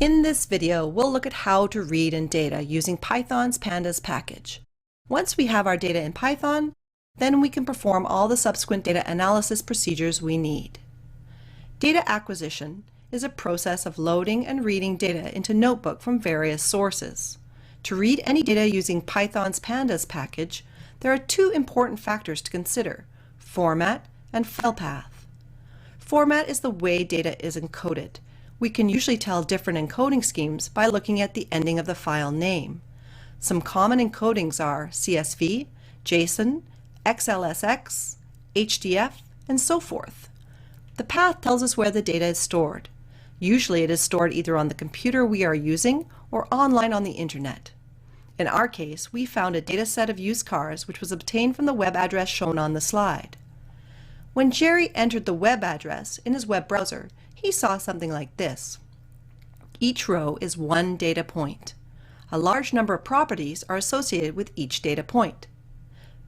In this video, we'll look at how to read in data using Python's pandas package. Once we have our data in Python, then we can perform all the subsequent data analysis procedures we need. Data acquisition is a process of loading and reading data into Notebook from various sources. To read any data using Python's pandas package, there are two important factors to consider: format and file path. Format is the way data is encoded. We can usually tell different encoding schemes by looking at the ending of the file name. Some common encodings are CSV, JSON, XLSX, HDF, and so forth. The path tells us where the data is stored. Usually it is stored either on the computer we are using or online on the internet. In our case, we found a data set of used cars which was obtained from the web address shown on the slide. When Jerry entered the web address in his web browser, he saw something like this. Each row is one data point. A large number of properties are associated with each data point.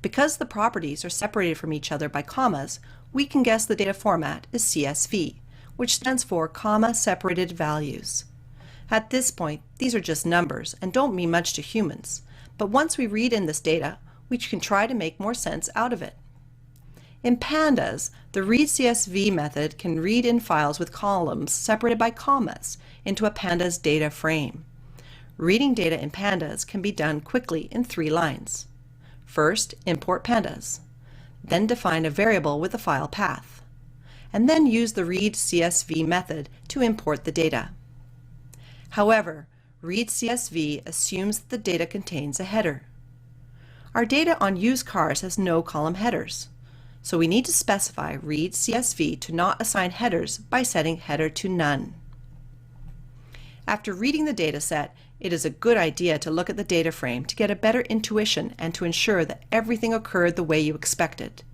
Because the properties are separated from each other by commas, we can guess the data format is CSV, which stands for comma separated values. At this point, these are just numbers and don't mean much to humans, but once we read in this data, we can try to make more sense out of it. In pandas, the readCSV method can read in files with columns separated by commas into a pandas data frame. Reading data in pandas can be done quickly in 3 lines. First, import pandas, then define a variable with a file path, and then use the readCSV method to import the data. However, readCSV assumes that the data contains a header. Our data on used cars has no column headers, so we need to specify readCSV to not assign headers by setting header to none. After reading the data set, it is a good idea to look at the data frame to get a better intuition and to ensure that everything occurred the way you expected.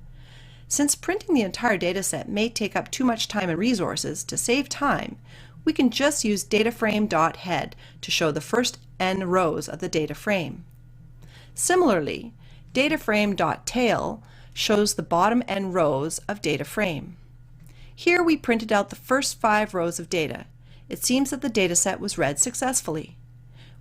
Since printing the entire data set may take up too much time and resources, to save time, we can just use DataFrame.head to show the first n rows of the data frame. Similarly, DataFrame.tail shows the bottom n rows of data frame. Here we printed out the first 5 rows of data. It seems that the data set was read successfully.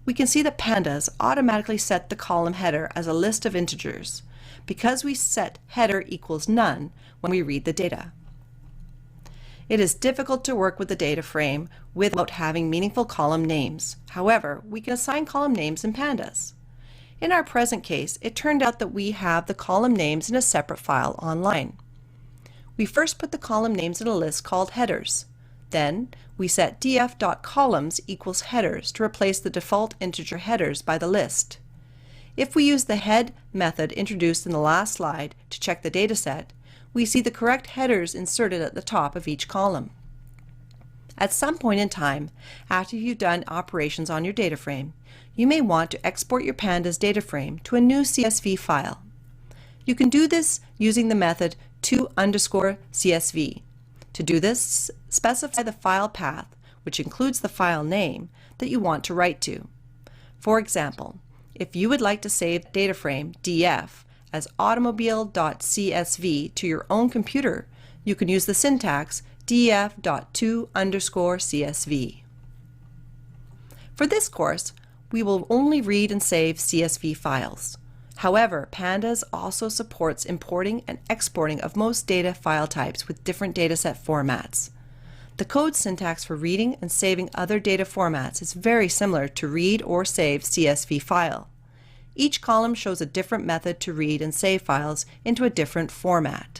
We can see that pandas automatically set the column header as a list of integers because we set header equals none when we read the data. It is difficult to work with the data frame without having meaningful column names. However, we can assign column names in pandas. In our present case, it turned out that we have the column names in a separate file online. We first put the column names in a list called headers. Then we set df.columns equals headers to replace the default integer headers by the list. If we use the head method introduced in the last slide to check the dataset, we see the correct headers inserted at the top of each column. At some point in time, after you've done operations on your data frame, you may want to export your pandas data frame to a new CSV file. You can do this using the method to_CSV. To do this, specify the file path, which includes the file name, that you want to write to. For example, if you would like to save data frame df as automobile.csv to your own computer, you can use the syntax df.to_CSV. For this course, we will only read and save CSV files. However, pandas also supports importing and exporting of most data file types with different dataset formats. The code syntax for reading and saving other data formats is very similar to read or save CSV file. Each column shows a different method to read and save files into a different format.